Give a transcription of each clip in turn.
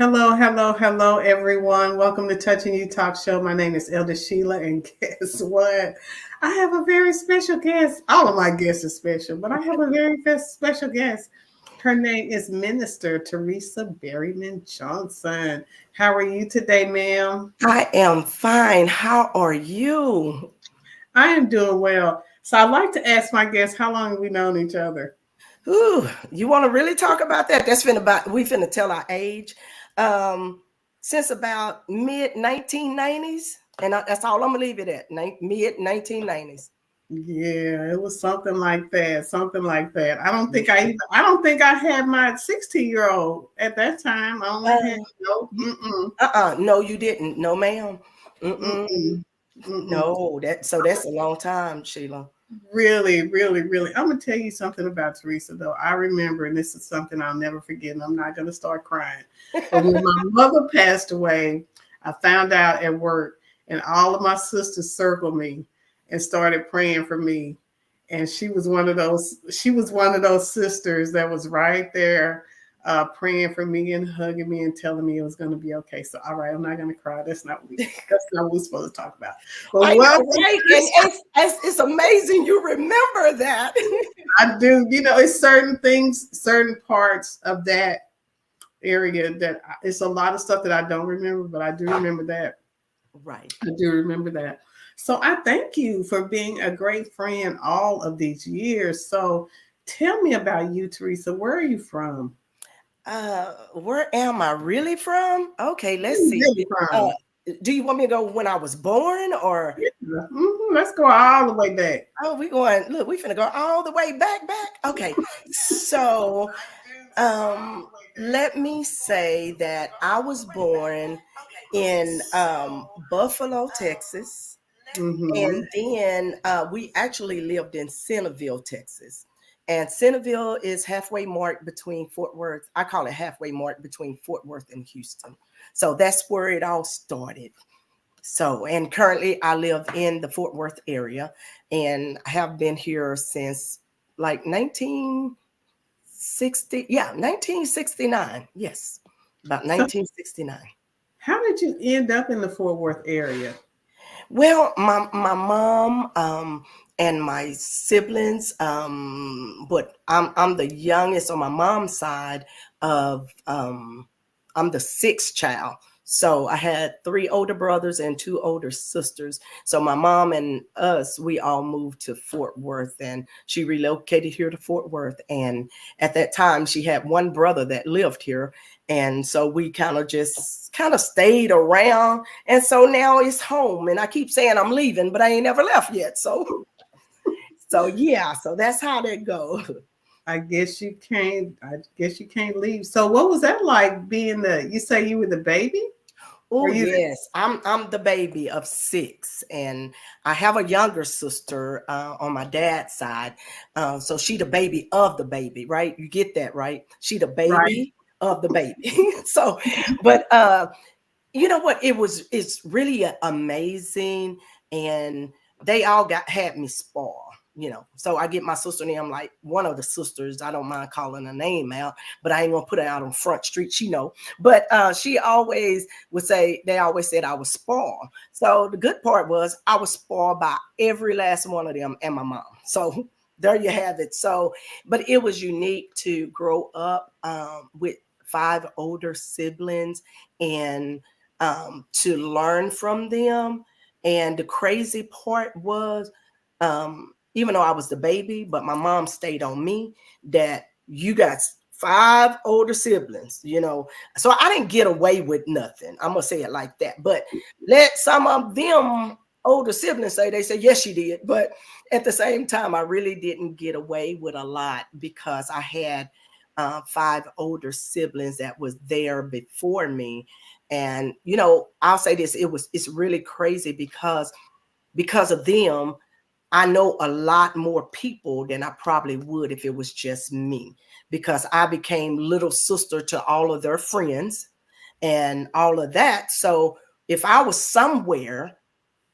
Hello, hello, hello, everyone. Welcome to Touching You Talk Show. My name is Elder Sheila, and guess what? I have a very special guest. All of my guests are special, but I have a very special guest. Her name is Minister Teresa Berryman Johnson. How are you today, ma'am? I am fine. How are you? I am doing well. So I'd like to ask my guests, how long have we known each other? Ooh, you want to really talk about that? We finna tell our age. Um, since about mid 1990s, and that's all I'm gonna leave it at. Mid 1990s. Yeah, it was something like that. Something like that. I don't think I had my 16-year-old at that time. I only Uh, had no. Mm-mm, no, you didn't. No, ma'am. Mm-mm. mm-mm, mm-mm. No, that's a long time, Sheila. Really, really, really. I'm gonna tell you something about Teresa though. I remember, and this is something I'll never forget, and I'm not gonna start crying. But when my mother passed away, I found out at work, and all of my sisters circled me and started praying for me. And she was one of those sisters that was right there praying for me and hugging me and telling me it was going to be okay. So, all right, I'm not going to cry. That's not what we're supposed to talk about. But I know, welcome. right? And it's amazing you remember that. I do. You know, it's certain things, certain parts of that area it's a lot of stuff that I don't remember, but I do remember that. Right. I do remember that. So I thank you for being a great friend all of these years. So tell me about you, Teresa. Where are you from? Where am I really from? Okay, Where are let's you see. really Uh, from? do you want me to go when I was born or Yeah. Let's go all the way back. oh we going look, we finna go all the way back. Okay. So let me say that I was born in Buffalo, Texas. Mm-hmm. And then we actually lived in Centerville, Texas. And Centerville is halfway marked between Fort Worth. I call it halfway marked between Fort Worth and Houston. So that's where it all started. So, and currently I live in the Fort Worth area and have been here since like 1960. Yeah, 1969. Yes, about So 1969. how did you end up in the Fort Worth area? Well, my mom and my siblings, but I'm the youngest on my mom's side of I'm the sixth child. So I had three older brothers and two older sisters. So my mom and us, we all moved to Fort Worth, and she relocated here to Fort Worth. And at that time, she had one brother that lived here, and so we kind of stayed around, and so now it's home. And I keep saying I'm leaving, but I ain't never left yet. So yeah, so that's how that goes. I guess you can't leave. So what was that like being you say you were the baby? Oh Are you yes, I'm the baby of six, and I have a younger sister on my dad's side. So she the baby of the baby, right? You get that, right? She the right? baby of the baby. So, but you know what? It's really amazing, and they all had me spoiled. So I get my sister and I'm like one of the sisters. I don't mind calling her name out, but I ain't gonna put her out on Front Street. She know, but she always would say they always said I was spoiled. So the good part was I was spoiled by every last one of them and my mom. So there you have it. So, but it was unique to grow up with five older siblings and to learn from them. And the crazy part was, even though I was the baby, but my mom stayed on me that you got five older siblings. So I didn't get away with nothing. I'm gonna say it like that. But let some of them older siblings say they said yes, she did. But at the same time, I really didn't get away with a lot because I had five older siblings that was there before me. And I'll say this, it's really crazy because of them, I know a lot more people than I probably would if it was just me, because I became little sister to all of their friends and all of that. So if I was somewhere,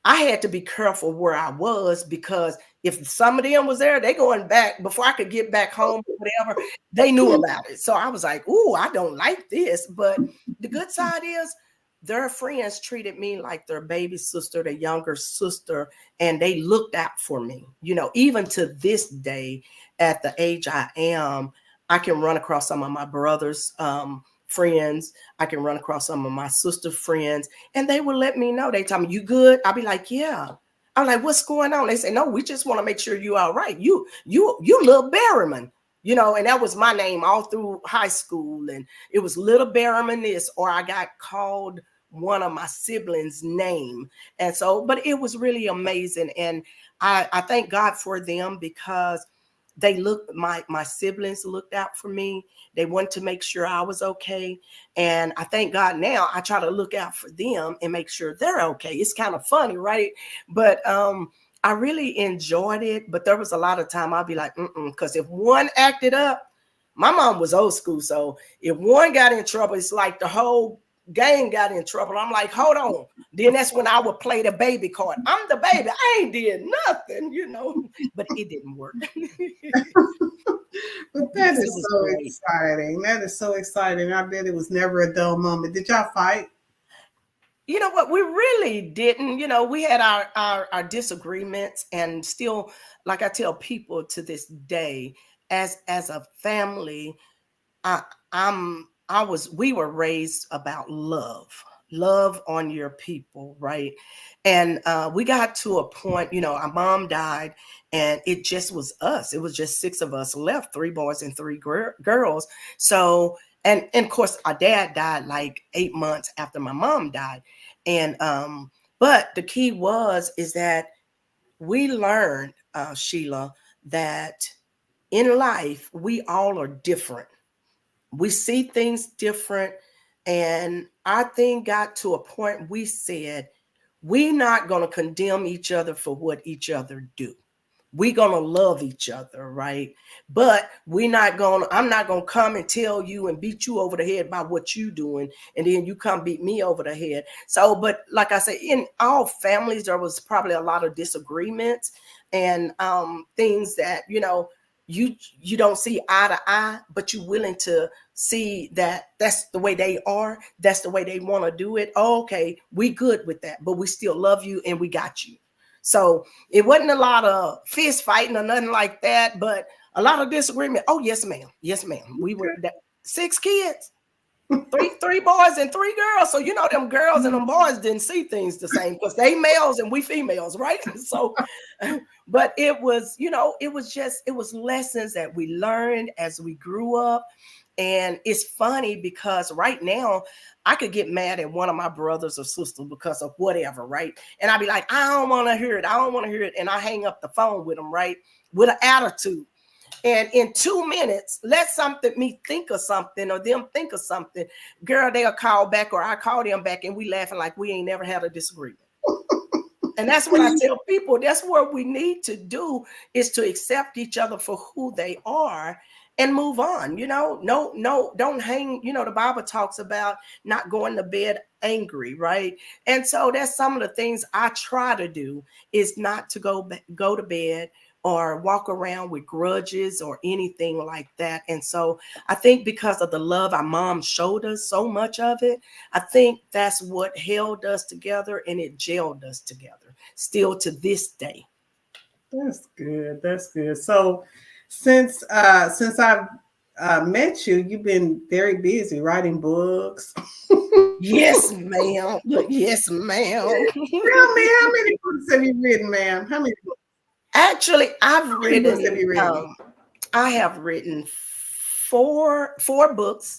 I had to be careful where I was, because if some of them was there, they going back before I could get back home, whatever, they knew about it. So I was like, ooh, I don't like this. But the good side is their friends treated me like their baby sister, their younger sister, and they looked out for me. Even to this day, at the age I am, I can run across some of my brother's friends. I can run across some of my sister friends, and they will let me know. They tell me, you good? I'll be like, yeah. I'm like, what's going on? They say, no, we just want to make sure you all right. You little Berryman, and that was my name all through high school. And it was little Berryman this, or I got called one of my siblings' name. And so, but it was really amazing. And I thank God for them, because they looked, my siblings looked out for me. They wanted to make sure I was okay. And I thank God now I try to look out for them and make sure they're okay. It's kind of funny, right? But I really enjoyed it. But there was a lot of time I'll be like, because if one acted up, my mom was old school. So if one got in trouble, it's like the whole gang got in trouble. I'm like, hold on. Then that's when I would play the baby card. I'm the baby. I ain't did nothing, but it didn't work. But that Yes, it is was so great. exciting. That is so exciting. I bet it was never a dull moment. Did y'all fight? You know what? We really didn't. We had our disagreements, and still, like I tell people to this day, as a family, I we were raised about love on your people, right? And we got to a point, our mom died, and it just was us. It was just six of us left, three boys and three girls. So, and of course, our dad died like 8 months after my mom died. And but the key is that we learned, Sheila, that in life we all are different. We see things different. And our thing got to a point we said, we're not going to condemn each other for what each other do. We're going to love each other, right? But I'm not going to come and tell you and beat you over the head by what you doing. And then you come beat me over the head. So, but like I said, in all families, there was probably a lot of disagreements and things that, you don't see eye to eye, but you're willing to see that that's the way they are. That's the way they want to do it. Oh, okay, we good with that, but we still love you and we got you. So it wasn't a lot of fist fighting or nothing like that, but a lot of disagreement. Oh, yes, ma'am. Yes, ma'am. We were six kids, three boys and three girls. So them girls and them boys didn't see things the same because they males and we females, right? So, but it was, it was lessons that we learned as we grew up. And it's funny because right now I could get mad at one of my brothers or sisters because of whatever, right? And I'd be like, I don't want to hear it. I don't want to hear it. And I hang up the phone with them, right? With an attitude. And in 2 minutes, let me think of something or them think of something. Girl, they'll call back or I call them back and we laughing like we ain't never had a disagreement. And that's what I tell people. That's what we need to do, is to accept each other for who they are and move on. No, don't hang. The Bible talks about not going to bed angry, right? And so that's some of the things I try to do, is not to go to bed or walk around with grudges or anything like that. And so I think because of the love our mom showed us, so much of it, I think that's what held us together and it gelled us together still to this day. That's good. That's good. So, since I've met you, you've been very busy writing books. Yes, ma'am. Yes, ma'am. Tell me, how many books have you written, ma'am? Actually, How many books have you written? I have written four books,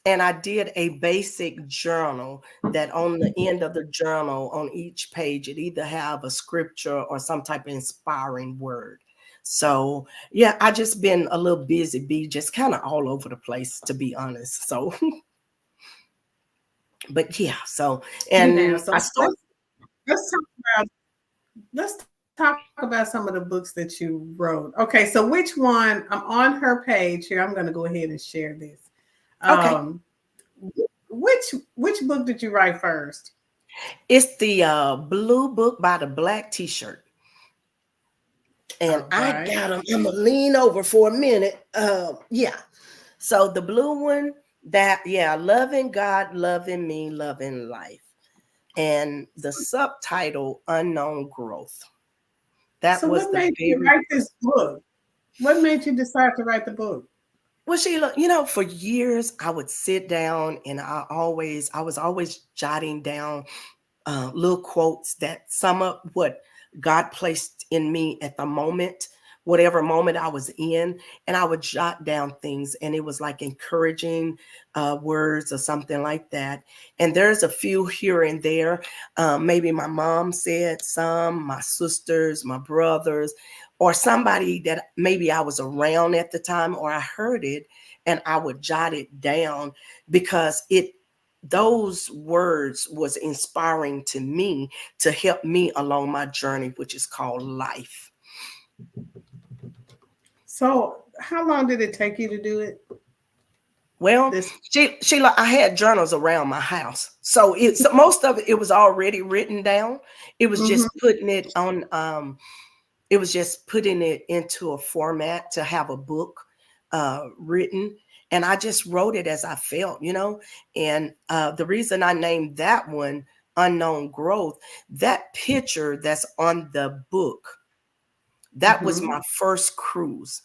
and I did a basic journal that on the end of the journal, on each page, it either have a scripture or some type of inspiring word. So yeah, I just been a little busy bee, just kind of all over the place, to be honest. So, but yeah, so Now, and I so started. let's talk about let's talk about some of the books that you wrote. Okay, so which one? I'm on her page here. I'm going to go ahead and share this. Okay, Um, which book did you write first? it's the blue book by the black T-shirt. And All I right. got them. I'm gonna lean over for a minute. Yeah. So the blue one, that yeah, loving God, loving me, loving life, and the subtitle unknown growth. That So was what the made you very write this book? What made you decide to write the book? well, Sheila, for years I would sit down and I was always jotting down little quotes that sum up what God placed in me at the moment, whatever moment I was in. And I would jot down things, and it was like encouraging words or something like that. And there's a few here and there. Maybe my mom said some, my sisters, my brothers, or somebody that maybe I was around at the time, or I heard it and I would jot it down because those words was inspiring to me to help me along my journey, which is called life. So how long did it take you to do it? Well, This. Sheila, I had journals around my house, so most of it was already written down. It was Mhm. just putting it on. It was just putting it into a format to have a book written, and I just wrote it as I felt, And the reason I named that one "Unknown Growth," that picture that's on the book, that was Mhm. my first cruise,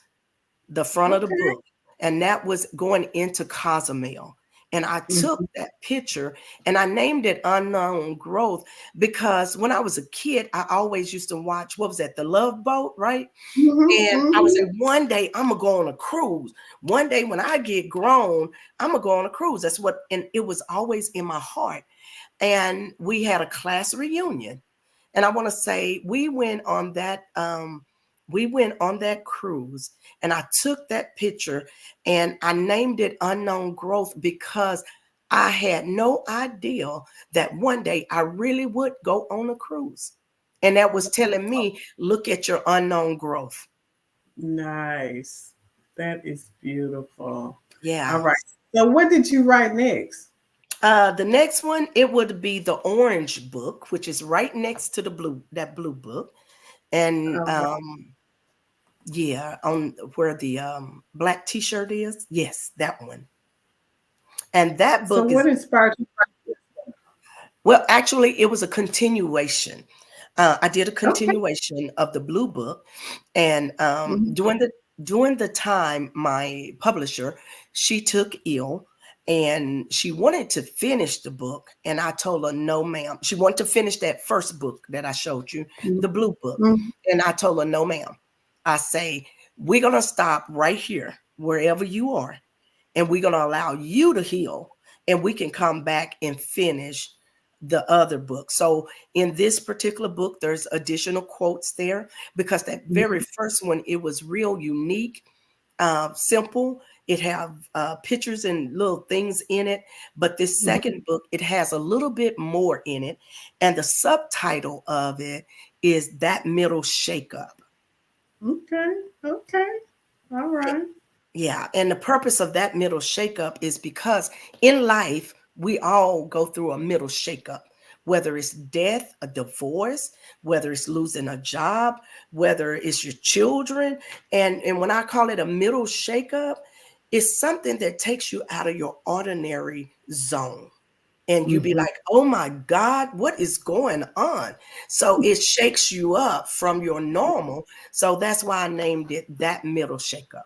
the front of the Okay. book, and that was going into Cozumel. And I took Mhm. that picture and I named it Unknown Growth because when I was a kid, I always used to watch, what was that, The Love Boat, right? Mhm. And I was Mhm. like, one day I'm gonna go on a cruise. One day when I get grown, I'm gonna go on a cruise. That's what, and it was always in my heart. And we had a class reunion, and I want to say we went on that cruise, and I took that picture and I named it Unknown Growth because I had no idea that one day I really would go on a cruise. And that was telling me, look at your unknown growth. Nice. That is beautiful. All Yeah. right. So what did you write next? The next one, it would be the orange book, which is right next to that blue book. And All right. yeah, on where the black t-shirt is. Yes, that one. And that So book what is, inspired you? well, actually, it was a continuation. I did a Okay. continuation of the blue book, and Mhm. during the time, my publisher, she took ill, and she wanted to finish the book, and I told her, no, ma'am. She wanted to finish that first book that I showed you, the blue book, Mhm. and I told her, no, ma'am. I say, we're gonna stop right here, wherever you are, and we're going to allow you to heal, and we can come back and finish the other book. So in this particular book, there's additional quotes there because that very Mhm. first one, it was real unique, simple. It have pictures and little things in it. But this Mhm. second book, it has a little bit more in it. And the subtitle of it is That Middle Shakeup. Okay. Okay. All right. Yeah, and the purpose of that middle shakeup is because in life, we all go through a middle shakeup, whether it's death, a divorce, whether it's losing a job, whether it's your children. And when I call it a middle shakeup, it's something that takes you out of your ordinary zone. And you be Mhm. like, oh my God, what is going on? So it shakes you up from your normal. So that's why I named it That Middle Shakeup.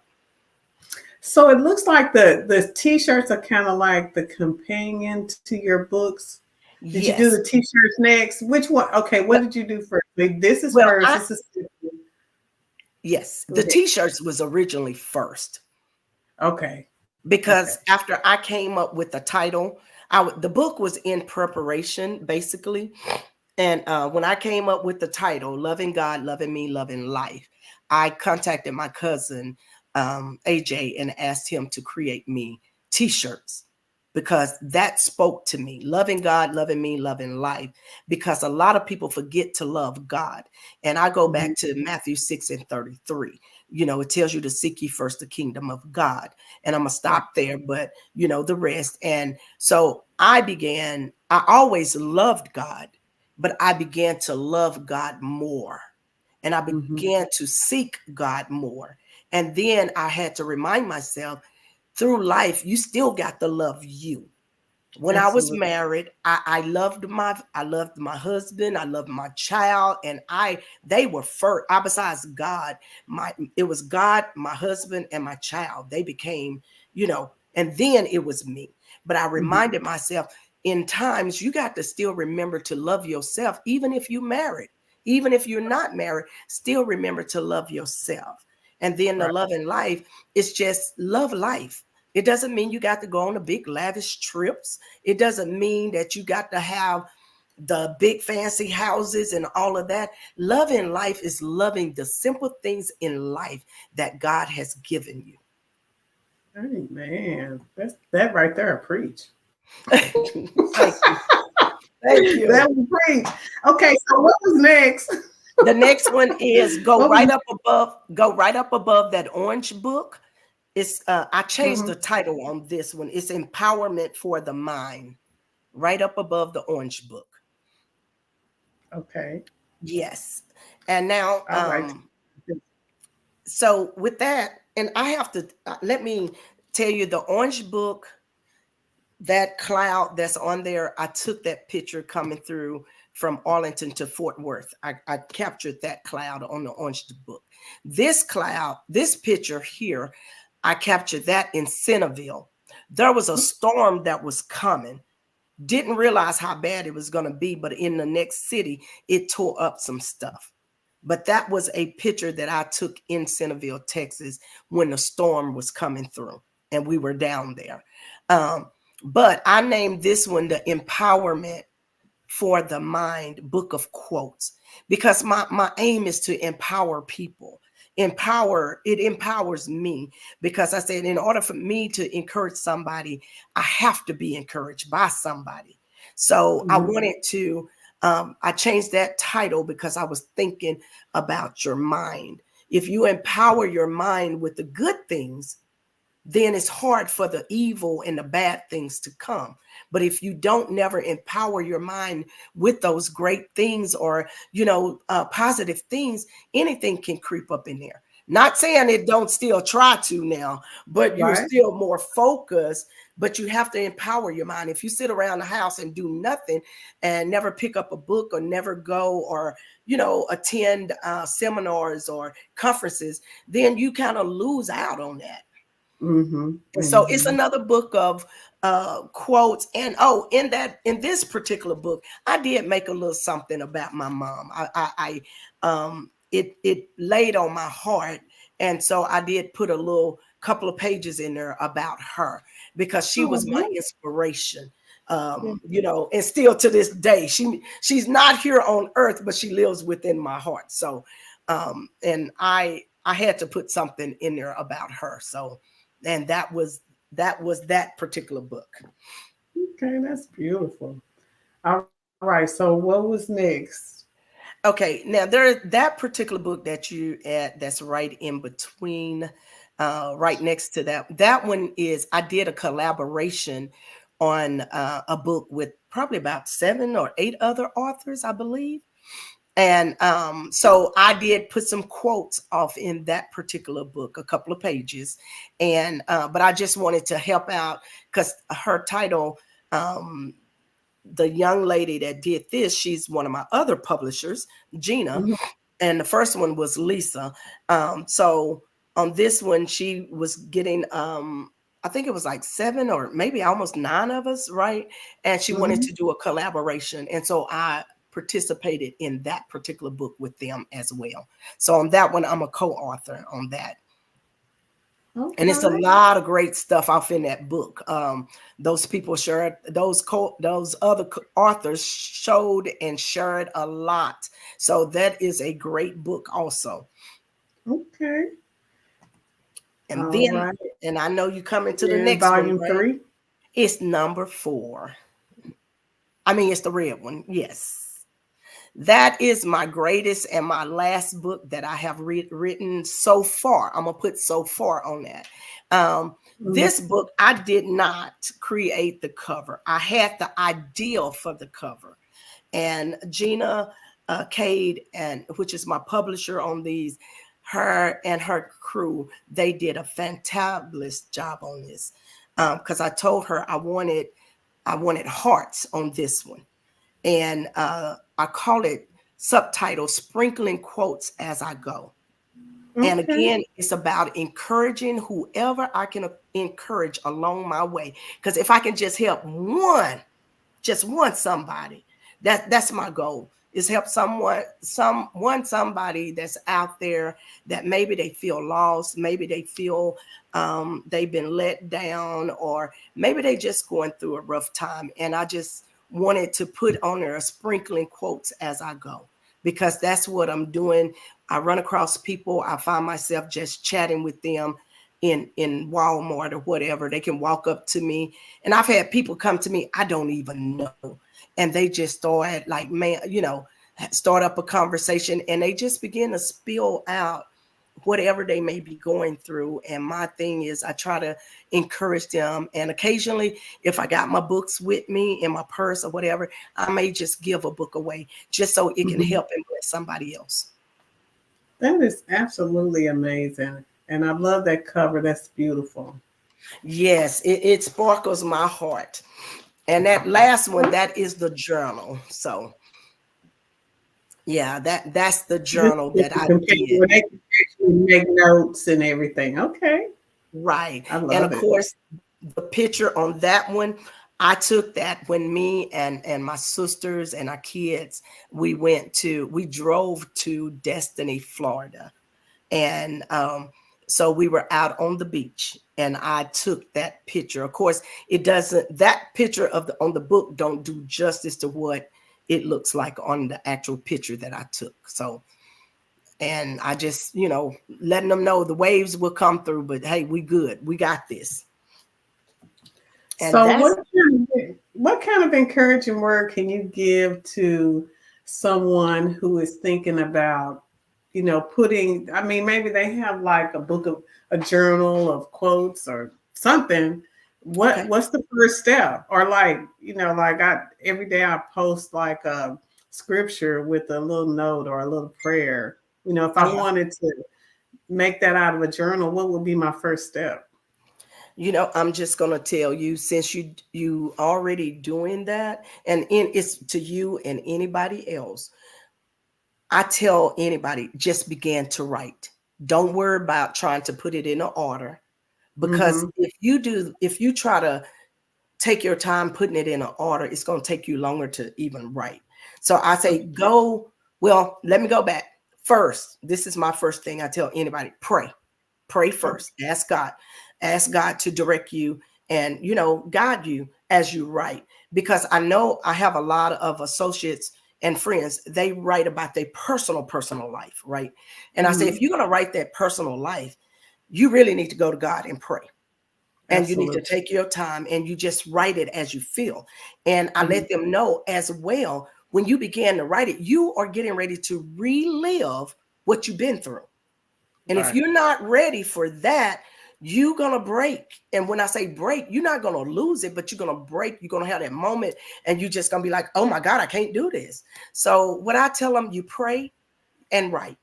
So it looks like the t-shirts are kind of like the companion to your books. Did you do the Yes. t-shirts next? Which one? Okay, what Well, did you do first? Like, this is well, first. This is yes, go the ahead. t-shirts was originally first Okay. Okay. because after I came up with the title, the book was in preparation basically, and when I came up with the title, "Loving God, Loving Me, Loving Life," I contacted my cousin AJ and asked him to create me t-shirts because that spoke to me. Loving God, loving me, loving life. Because a lot of people forget to love God. And I go Mhm. back to Matthew 6:33. It tells you to seek ye first the kingdom of God. And I'm going to Right. stop there, but the rest. And so I always loved God, but I began to love God more. and I Mm-hmm. began to seek God more. And then I had to remind myself, through life, you still got to love you. When I was Absolutely. married, I loved my husband, I loved my child, and they were first. I besides God, it was God, my husband, and my child. They became, and then it was me. But I Mm-hmm. reminded myself, in times you got to still remember to love yourself, even if you're married, even if you're not married, still remember to love yourself. And then the Right. love in life is just love life. It doesn't mean you got to go on a big lavish trips. It doesn't mean that you got to have the big fancy houses and all of that. Loving life is loving the simple things in life that God has given you. Hey, man, that's that right there. A preach. Thank you. Thank you. That was preach. Okay, so what was next? The next one is What was? go right up above that orange book. It's I changed Mhm. the title on this one. It's Empowerment for the Mind. Right up above the orange book. Okay. Yes. And now All right. so with that, and I have to let me tell you, the orange book, that cloud that's on there, I took that picture coming through from Arlington to Fort Worth. I captured that cloud on the orange book. This cloud, this picture here, I captured that in Centerville. There was a storm that was coming. Didn't realize how bad it was going to be, but in the next city, it tore up some stuff. But that was a picture that I took in Centerville, Texas, when the storm was coming through and we were down there. Um, but I named this one the Empowerment for the Mind book of quotes, because my aim is to empower people. It empowers me, because I said, in order for me to encourage somebody, I have to be encouraged by somebody. So I Mhm. wanted to I changed that title because I was thinking about your mind. If you empower your mind with the good things, then it's hard for the evil and the bad things to come. But if you don't never empower your mind with those great things, or positive things, anything can creep up in there. Not saying it don't still try to now, but you're Right. still more focused. But you have to empower your mind. If you sit around the house and do nothing and never pick up a book, or never go, or attend seminars or conferences, then you kind of lose out on that. Mhm. And so it's Mhm. another book of quotes. And in this particular book, I did make a little something about my mom. It laid on my heart, and so I did put a little couple of pages in there about her, because she Oh, was my good. inspiration. Yeah. And still to this day, she's not here on earth, but she lives within my heart. So, and I had to put something in there about her. So, and that was that particular book. Okay, that's beautiful. All right. So what was next? Okay, now there, that particular book that you at, that's right in between, right next to that one is, I did a collaboration on a book with probably about 7 or 8 other authors, I believe. And so I did put some quotes off in that particular book, a couple of pages. And but I just wanted to help out, because her title, um, the young lady that did this, she's one of my other publishers, Gina, Mhm. and the first one was Lisa. So on this one, she was getting, I think it was like 7 or maybe almost 9 of us, right? And she wanted Mhm. to do a collaboration, and so I participated in that particular book with them as well. So on that one, I'm a co-author on that. And it's a Okay. lot of great stuff off in that book. Those people shared, those other authors showed and shared a lot. So that is a great book also. Okay. And All then, right. and I know you coming to the You're in next one, volume right? 3. It's number 4. I mean, it's the red one. Yes. That is my greatest and my last book that I have written so far. I'm gonna put so far on that. Mhm. This book, I did not create the cover. I had the idea for the cover, and Gina Cade, and which is my publisher on these, her and her crew, they did a fantabulous job on this. Because I told her I wanted hearts on this one. And I call it subtitle Sprinkling Quotes as I Go. And Okay. again, it's about encouraging whoever I can encourage along my way. Because if I can just help just one somebody, that's my goal, is help somebody that's out there that maybe they feel lost, maybe they feel they've been let down, or maybe they just going through a rough time. And I just wanted to put on there a sprinkling quotes as I go, because that's what I'm doing. I run across people, I find myself just chatting with them in Walmart or whatever. They can walk up to me, and I've had people come to me I don't even know, and they just start like, man, start up a conversation, and they just begin to spill out whatever they may be going through. And my thing is, I try to encourage them. And occasionally, if I got my books with me in my purse or whatever, I may just give a book away just so it can Mhm. help and bless somebody else. That is absolutely amazing. And I love that cover. That's beautiful. Yes, it sparkles my heart. And that last one, that is the journal. So yeah, that's the This journal is that the I companion did. where they can actually make notes and everything. Okay. Right. I And love of it. course, the picture on that one, I took that when me and my sisters and our kids, we drove to Destiny, Florida. And so we were out on the beach, and I took that picture. Of course, it doesn't, that picture of the on the book don't do justice to what it looks like on the actual picture that I took. So, and I just, letting them know the waves will come through, but hey, we good. We got this. And So that's what kind of encouraging word can you give to someone who is thinking about, putting, I mean, maybe they have like a journal of quotes or something. okay. What's the first step? Or like, like I every day I post like a scripture with a little note or a little prayer. If I Uh-huh. wanted to make that out of a journal, what would be my first step? I'm just gonna tell you, since you already doing that, and it's to you and anybody else. I tell anybody, just begin to write. Don't worry about trying to put it in an order, because Mm-hmm. if you try to take your time putting it in an order, it's going to take you longer to even write. So I say, well, let me go back. First, this is my first thing I tell anybody: pray Okay. first. Ask God to direct you and, guide you as you write. Because I know I have a lot of associates and friends, they write about their personal life, right? And I say, Mm-hmm. if you're going to write that personal life, you really need to go to God and pray. And you need to Absolutely. take your time and you just write it as you feel. And I Mm-hmm. let them know as well, when you begin to write it, you are getting ready to relive what you've been through. And if Right. you're not ready for that, you're going to break. And when I say break, you're not going to lose it, but you're going to break. You're going to have that moment and you're just going to be like, oh my God, I can't do this. So what I tell them, you pray and write,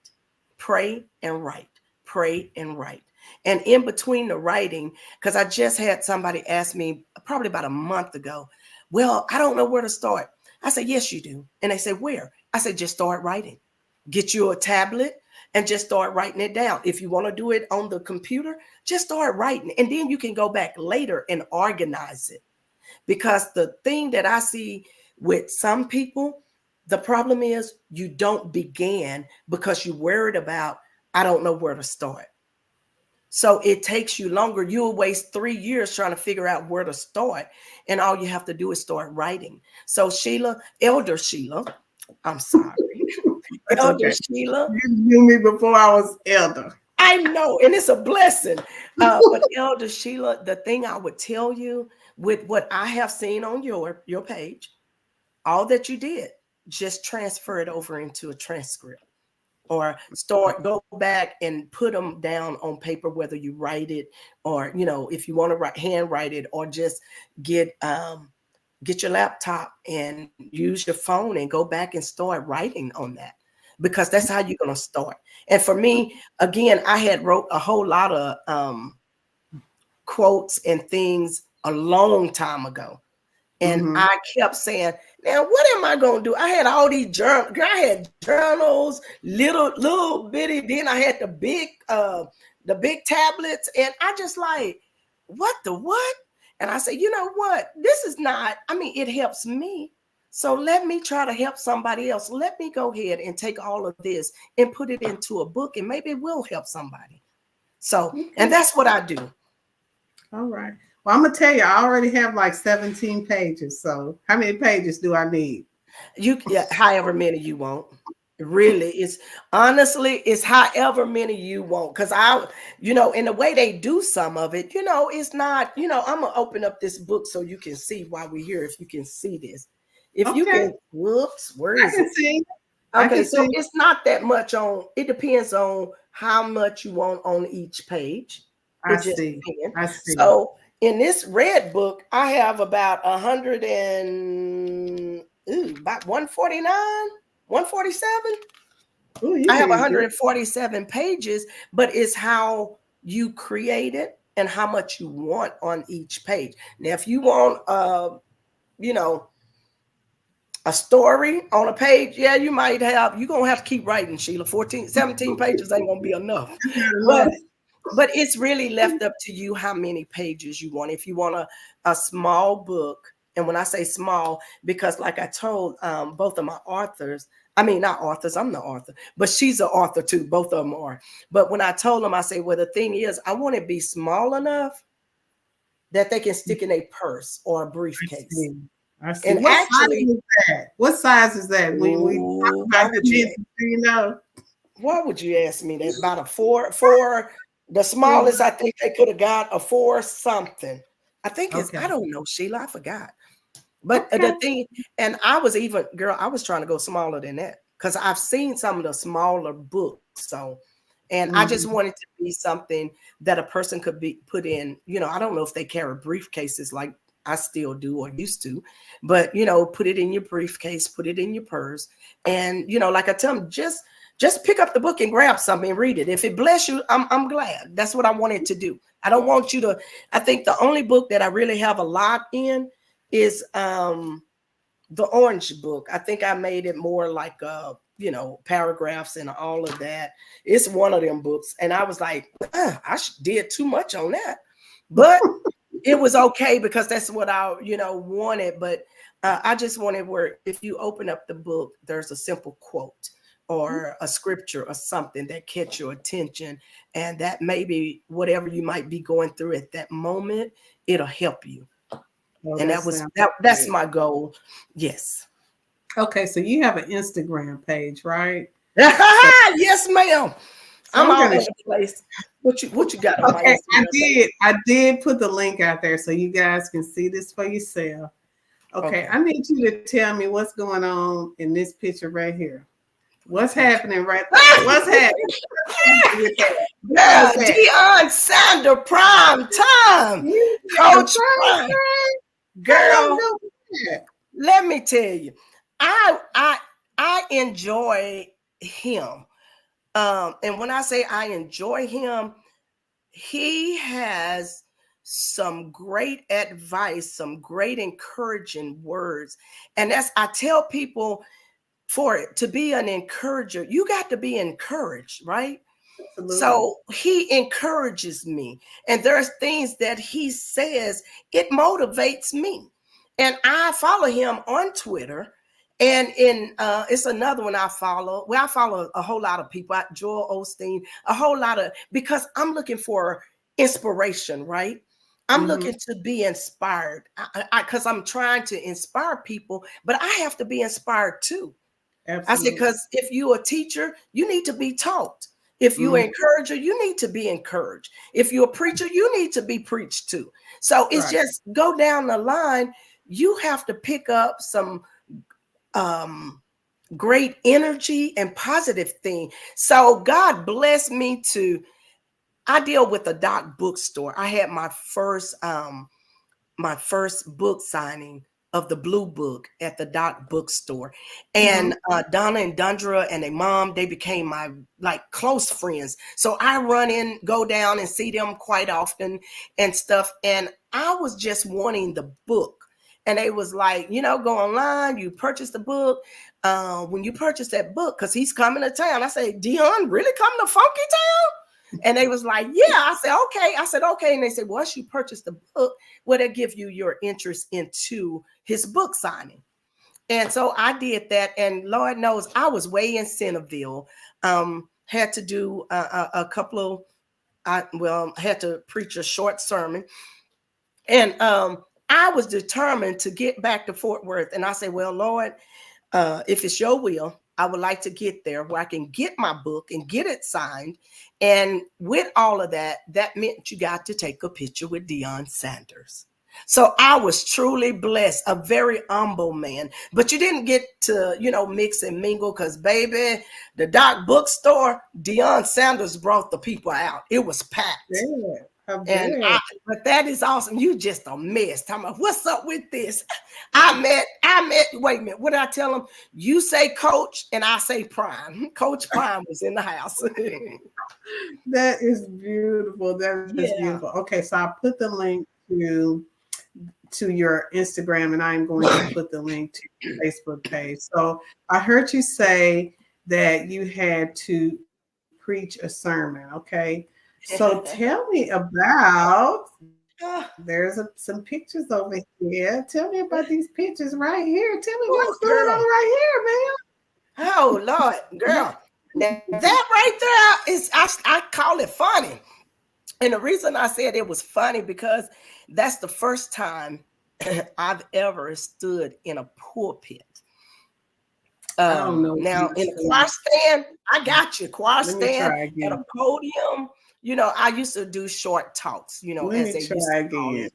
pray and write, pray and write. And in between the writing, because I just had somebody ask me probably about a month ago, well, I don't know where to start. I said, yes, you do. And they said, where? I said, just start writing. Get you a tablet and just start writing it down. If you want to do it on the computer, just start writing. And then you can go back later and organize it. Because the thing that I see with some people, the problem is you don't begin because you're worried about, I don't know where to start. So it takes you longer. You'll waste 3 years trying to figure out where to start. And all you have to do is start writing. So Elder Sheila, I'm sorry. That's Elder okay. Sheila, You knew me before I was elder. I know, and it's a blessing. But Elder Sheila, the thing I would tell you with what I have seen on your page, all that you did, just transfer it over into a transcript, or go back and put them down on paper, whether you write it or, if you want to handwrite it, or just get get your laptop and use your phone and go back and start writing on that, because that's how you're going to start. And for me, again, I had wrote a whole lot of quotes and things a long time ago. And Mm-hmm. I kept saying, now what am I gonna do? I had all these journals, I had journals, little bitty, then I had the big tablets, and I just like, what the what? And I said, you know what? This is not, I mean, it helps me. So let me try to help somebody else. Let me go ahead and take all of this and put it into a book, and maybe it will help somebody. So, and Okay. that's what I do. All right. Well, I'm gonna tell you, I already have like 17 pages. So how many pages do I need? You, yeah, however many you want. Really, it's honestly, it's however many you want. Cause I, in the way they do some of it, it's not, I'm gonna open up this book so you can see why we're here. If you can see this, if you Okay. can, whoops, where I is can it? see. I Okay, can so see. it's not that much on, it depends on how much you want on each page. It I just see. depends. I see. So in this red book, I have about 100 and about 149, 147. Oh, you I have did good. 147 pages, but it's how you create it and how much you want on each page. Now, if you want, you know, a story on a page, yeah, you're going to have to keep writing, Sheila. 14, 17 pages ain't going to be enough. But Enough. but it's really left up to you how many pages you want. If you want a small book, and when I say small, because like I told both of my authors, I mean, not authors, I'm the author, but she's an author too. Both of them are. But when I told them, I say, well, the thing is, I want it to be small enough that they can stick in a purse or a I briefcase. see. I see. And What size actually, is that? What size is that? When we talk ooh, about dimensions, do you know? why would you ask me that? About a four, the smallest I think they could have got a four something. I think it's, Okay. I don't know, Sheila, I forgot. But Okay. the thing, and I was even, girl, I was trying to go smaller than that because I've seen some of the smaller books. So, and I just Mhm. wanted to be something that a person could be put in. I don't know if they carry briefcases like I still do or used to, but put it in your briefcase, put it in your purse, and like I tell them, just pick up the book and grab something and read it. If it bless you, I'm glad. That's what I wanted to do. I don't want you to. I think the only book that I really have a lot in is the orange book. I think I made it more like paragraphs and all of that. It's one of them books, and I was like, I did too much on that, but it was okay because that's what I wanted. But I just wanted where if you open up the book, there's a simple quote or a scripture or something that catch your attention, and that maybe whatever you might be going through at that moment, it'll help you. Oh, And that that was sounds that's good. my goal. Yes. Okay, so you have an Instagram page, right? So, Yes, ma'am. so I'm I'm all gonna. over the place. What you got on my Okay, I Instagram page? did. I did put the link out there so you guys can see this for yourself. Okay, Okay. I need you to tell me what's going on in this picture right here. What What's picture? happening right there? What's happening? What's happening with that? What's up Yeah, with that? Deion Sander prime time. You got a Coach prime Prime. time? How y'all Girl, doing that? let me tell you. I enjoy him. And when I say I enjoy him, he has some great advice, some great encouraging words. And that's, I tell people, for it to be an encourager, you got to be encouraged, right? Absolutely. So he encourages me. And there's things that he says, it motivates me. And I follow him on Twitter. And it's another one I follow. Well, I follow a whole lot of people, Joel Osteen, a whole lot of, because I'm looking for inspiration, right? I'm Hmm. looking to be inspired because I'm trying to inspire people, but I have to be inspired too. I said, Absolutely. because if you're a teacher, you need to be taught. If you're an Hmm. encourager, you need to be encouraged. If you're a preacher, you need to be preached to. So it's Right. just go down the line. You have to pick up some um, great energy and positive thing. So God bless me to. I deal with a doc bookstore. I had my first book signing of the Blue Book at the Doc bookstore. Mm-hmm. And Donna and Dundra and their mom, they became my like close friends. So I run in, go down and see them quite often and stuff. And I was just wanting the book. And they was like, go online, you purchase the book. When you purchase that book, because he's coming to town. I say, Dion really coming to Funky Town? And they was like, yeah. I said, okay. I said, okay. And they said, once you purchase the book, will they give you your interest into his book signing? And so I did that. And Lord knows I was way in Centerville. Had to do a couple of, had to preach a short sermon. And I was determined to get back to Fort Worth. And I said, well, Lord, if it's your will, I would like to get there where I can get my book and get it signed. And with all of that, that meant you got to take a picture with Deion Sanders. So I was truly blessed, a very humble man. But you didn't get to, mix and mingle because, baby, the Doc bookstore, Deion Sanders brought the people out. It was packed. Yeah. But that is awesome. You just a mess. Talking about what's up with this? I met, wait a minute. What did I tell him? You say Coach and I say Prime. Coach Prime was in the house. That is beautiful. That is beautiful. Okay, so I put the link to your Instagram, and I'm going to put the link to your Facebook page. So I heard you say that you had to preach a sermon. Okay. So tell me about, there's some pictures over here. Tell me about these pictures right here. Tell me what's going on right here, man. Oh, Lord, girl. Now, that right there is, I call it funny. And the reason I said it was funny because that's the first time I've ever stood in a pulpit. I don't know. Now, in a choir stand, I got you. Choir stand at a podium. I used to do short talks, Let as they me try used to call it.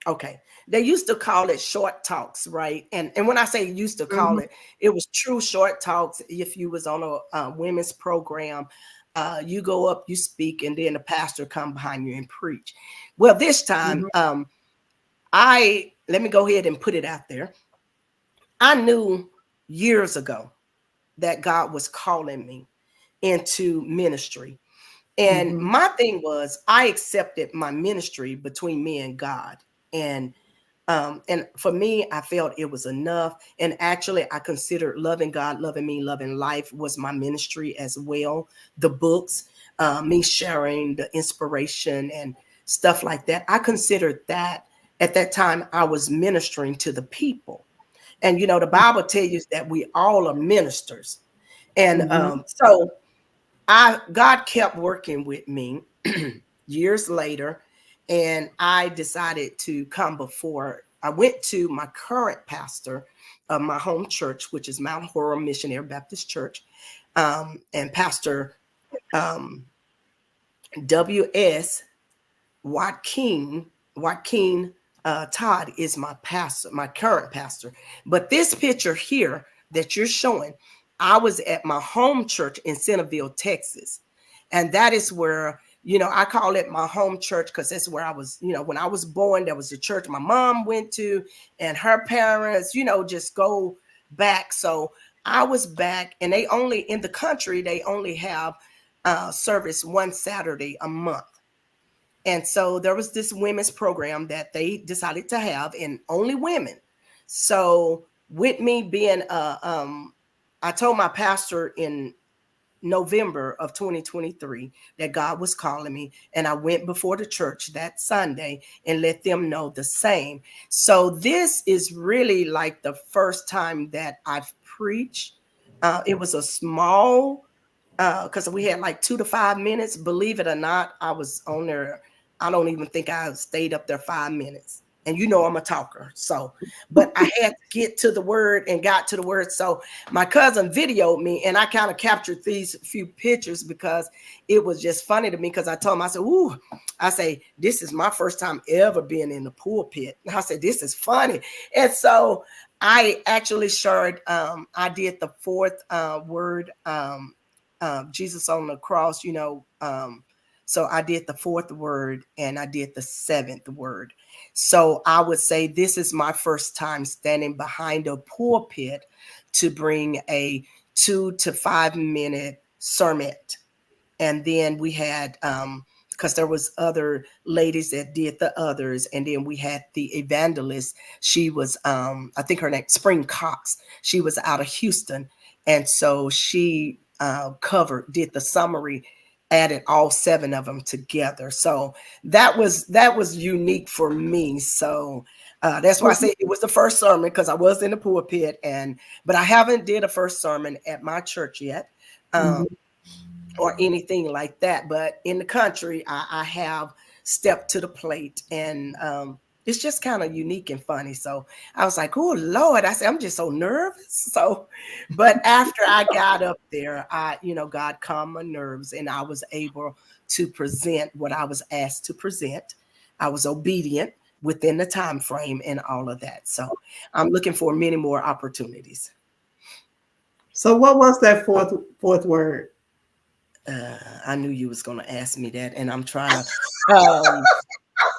Okay. They used to call it short talks, right? And when I say used to call it, it was true short talks. If you was on a women's program, you go up, you speak, and then the pastor come behind you and preach. Well, this time, let me go ahead and put it out there. I knew years ago that God was calling me into ministry. And my thing was, I accepted my ministry between me and God. And for me, I felt it was enough. And actually, I considered loving God, loving me, loving life was my ministry as well. The books, me sharing the inspiration and stuff like that. I considered that at that time I was ministering to the people. And, the Bible tells you that we all are ministers. And so God kept working with me years later, and I decided to come before. I went to my current pastor of my home church, which is Mount Horror Missionary Baptist Church, and Pastor W.S. Joaquin Todd is my pastor, my current pastor. But this picture here that you're showing, I was at my home church in Centerville, Texas. And that is where, I call it my home church because that's where I was, when I was born, there was a church my mom went to and her parents, just go back. So I was back, and in the country, they only have service one Saturday a month. And so there was this women's program that they decided to have, and only women. So with me being, I told my pastor in November of 2023 that God was calling me, and I went before the church that Sunday and let them know the same. So this is really like the first time that I've preached. It was a small, because we had like 2 to 5 minutes. Believe it or not, I was on there. I don't even think I stayed up there 5 minutes. And I'm a talker. So, but I had to get to the word and got to the word. So my cousin videoed me, and I kind of captured these few pictures because it was just funny to me. Because I told him, I said, ooh, I say, this is my first time ever being in the pulpit. And I said, this is funny. And so I actually shared, I did the fourth word, Jesus on the cross, So I did the fourth word and I did the seventh word. So I would say this is my first time standing behind a pulpit to bring a 2 to 5 minute sermon. And then we had because there was other ladies that did the others, and then we had the evangelist. She was I think her name Spring Cox. She was out of Houston, and so she did the summary, added all 7 of them together. So that was unique for me. So that's why I say it was the first sermon, because I was in the pulpit, but I haven't did a first sermon at my church yet. Or anything like that. But in the country, I have stepped to the plate, and it's just kind of unique and funny. So I was like, oh, Lord, I said, I'm just so nervous. So, but after I got up there, God calmed my nerves, and I was able to present what I was asked to present. I was obedient within the time frame and all of that. So I'm looking for many more opportunities. So what was that fourth word? I knew you was going to ask me that, and I'm trying to.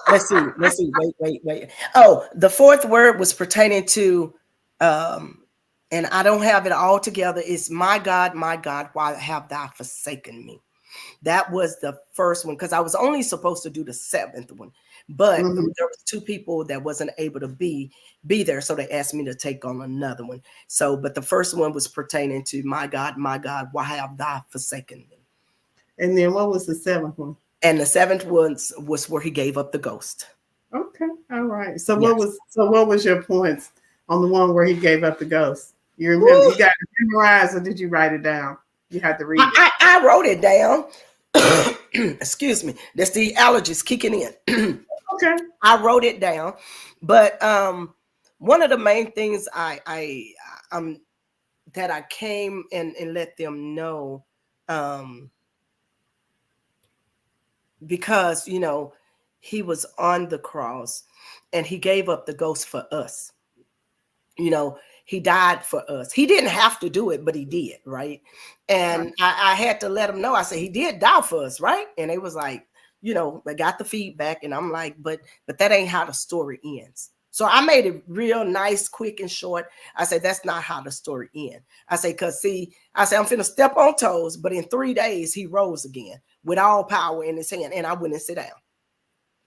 Let's see. Wait. Oh, the fourth word was pertaining to, and I don't have it all together. It's my God, why have thou forsaken me? That was the first one, because I was only supposed to do the 7th one, but there was 2 people that wasn't able to be there, so they asked me to take on another one. So, but the first one was pertaining to my God, why have thou forsaken me? And then what was the 7th one? And the 7th one was where he gave up the ghost. Okay, all right. So yes. What was your points on the one where he gave up the ghost? You remember? Ooh. You got to memorize, or did you write it down? You had to read it. I wrote it down. Excuse me. That's the allergies kicking in. Okay. I wrote it down, but one of the main things that I came and let them know. Because he was on the cross and he gave up the ghost for us. He died for us. He didn't have to do it, but he did, right? And I had to let him know. I said, he did die for us, right? And they was like, they got the feedback, and I'm like, but that ain't how the story ends. So I made it real nice, quick, and short. I said, that's not how the story ends. I say, because see, I'm finna step on toes, but in 3 days, he rose again with all power in his hand, and I went and sit down.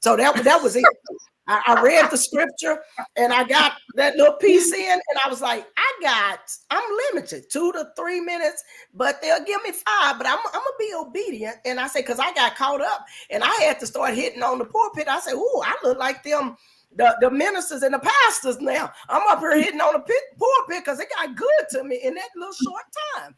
So that was it. I read the scripture, and I got that little piece in, and I was like, I'm limited 2 to 3 minutes, but they'll give me 5, but I'm gonna be obedient. And I say, because I got caught up, and I had to start hitting on the pulpit. I said, ooh, I look like them. The ministers and the pastors now. I'm up here hitting on the pulpit because it got good to me in that little short time.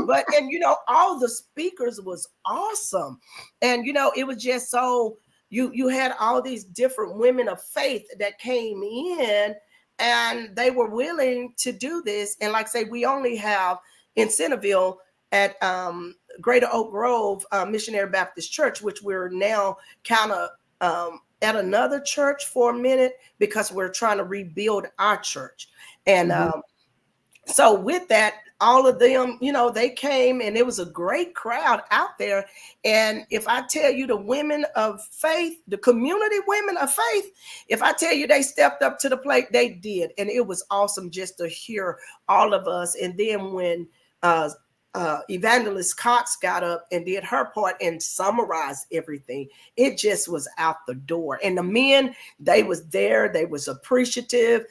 But, and all the speakers was awesome. And, it was just so, you had all these different women of faith that came in, and they were willing to do this. And like I say, we only have in Centerville at Greater Oak Grove Missionary Baptist Church, which we're now kind of at another church for a minute because we're trying to rebuild our church. And so with that, all of them, they came, and it was a great crowd out there. And if I tell you the women of faith, the community women of faith, if I tell you they stepped up to the plate, they did. And it was awesome just to hear all of us. And then when Evangelist Cox got up and did her part and summarized everything, it just was out the door. And the men, they was there, they was appreciative,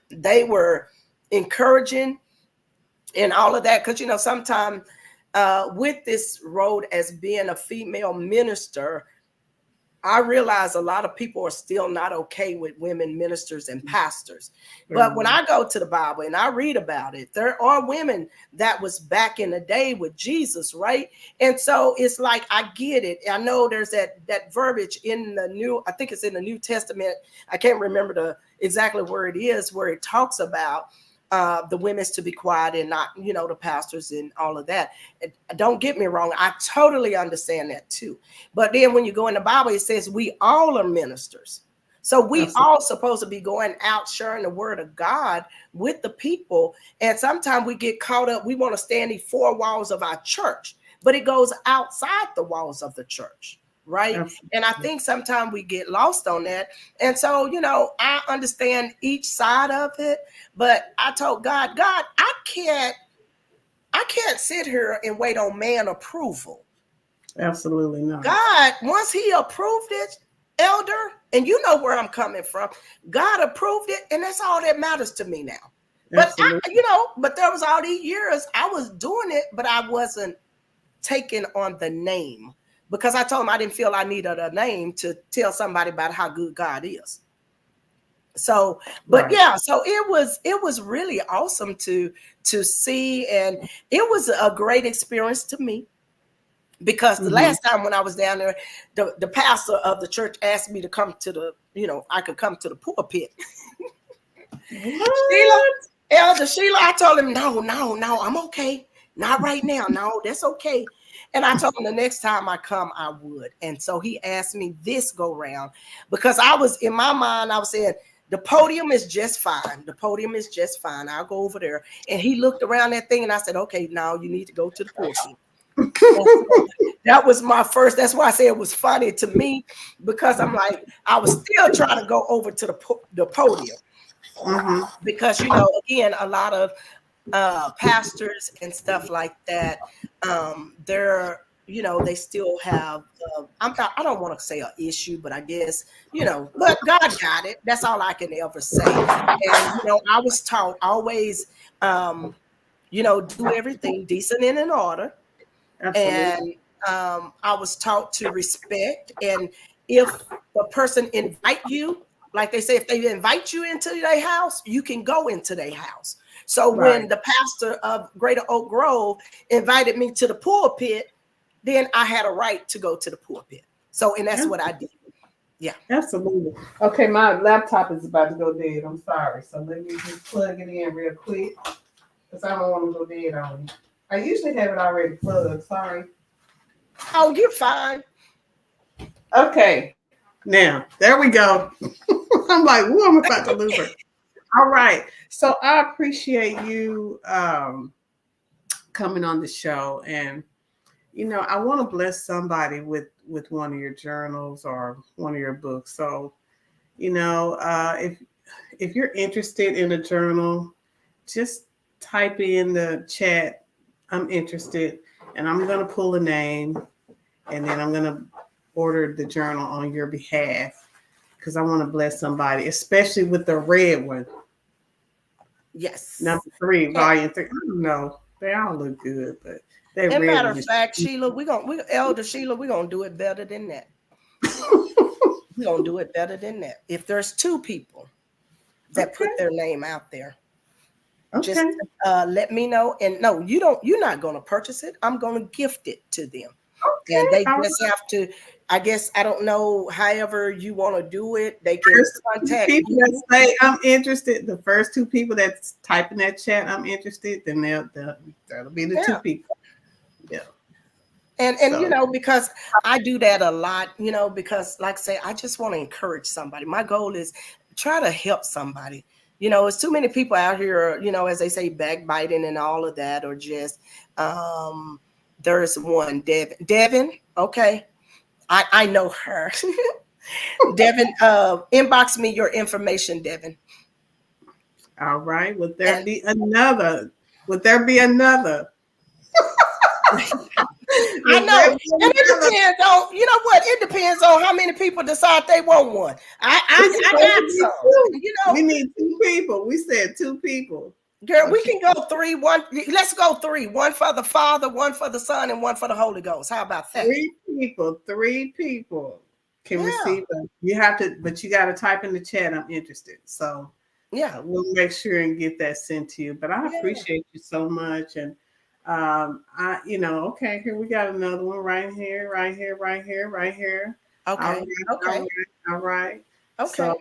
they were encouraging and all of that. Because sometimes with this road as being a female minister, I realize a lot of people are still not okay with women ministers and pastors. But when I go to the Bible and I read about it, there are women that was back in the day with Jesus, right? And so it's like, I get it. I know there's that verbiage in I think it's in the New Testament. I can't remember exactly where it is, where it talks about the women's to be quiet and not, the pastors and all of that. And don't get me wrong. I totally understand that too. But then when you go in the Bible, it says we all are ministers. So we all supposed to be going out sharing the word of God with the people. And sometimes we get caught up. We want to stay in the 4 walls of our church. but it goes outside the walls of the church, right? Absolutely. And I think sometimes we get lost on that. And so, I understand each side of it, but I told God, I can't sit here and wait on man approval. Absolutely not. God, once he approved it, elder, and you know where I'm coming from, God approved it, and that's all that matters to me now. But but there was all these years I was doing it, but I wasn't taking on the name because I told him I didn't feel I needed a name to tell somebody about how good God is. So, but yeah, so it was really awesome to see, and it was a great experience to me. Because the last time when I was down there, the pastor of the church asked me to come to I could come to the pulpit. Sheila, Elder Sheila, I told him, no, I'm okay. Not right now. No, that's okay. And I told him the next time I come, I would. And so he asked me this go round because I was in my mind, I was saying, the podium is just fine. The podium is just fine. I'll go over there. And he looked around that thing and I said, okay, now you need to go to the pulpit. So that was my first. That's why I say it was funny to me because I'm like, I was still trying to go over to the podium because again, a lot of pastors and stuff like that, they're they still have. I don't want to say an issue, but I guess but God got it. That's all I can ever say. And I was taught always, do everything decent and in order. Absolutely. And I was taught to respect. And if a person invite you, like they say, if they invite you into their house, you can go into their house. So when the pastor of Greater Oak Grove invited me to the pulpit, then I had a right to go to the pulpit. So, and that's what I did. Yeah. Absolutely. Okay, my laptop is about to go dead. I'm sorry. So let me just plug it in real quick because I don't want to go dead on you. I usually have it already plugged. Sorry. Oh, you're fine. Okay. Now, there we go. I'm like, whoa, I'm about to lose her. All right. So I appreciate you coming on the show. And, I want to bless somebody with one of your journals or one of your books. So, if you're interested in a journal, just type in the chat, I'm interested, and I'm going to pull a name, and then I'm going to order the journal on your behalf because I want to bless somebody, especially with the red one. Yes. Number 3, volume 3. I don't know. They all look good, but they as a red. matter of fact, Sheila, Elder Sheila, we're gonna do it better than that. We're gonna do it better than that. If there's 2 people that put their name out there, just let me know. And no, you're not gonna purchase it. I'm gonna gift it to them. And they just have to, I guess, I don't know, however you want to do it, they can contact people you. that say I'm interested. The first 2 people that's typing that chat, I'm interested, then that'll be the 2 people. Yeah. And because I do that a lot, because like I say, I just want to encourage somebody. My goal is try to help somebody. It's too many people out here, as they say, backbiting and all of that, or just there's one, Devin. Okay. I know her. Devin, inbox me your information, Devin. All right. Would there be another? Would there be another? I know. And it depends on, it depends on how many people decide they want one. I got some. We need 2 people. We said 2 people. Girl, we can go 3. Let's go 3. 1 for the Father, 1 for the Son, and 1 for the Holy Ghost. How about that? 3 people can receive them. You have to, but you got to type in the chat, I'm interested. So we'll make sure and get that sent to you. But I appreciate you so much. And okay, here we got another one right here. Okay. All right. Okay. So,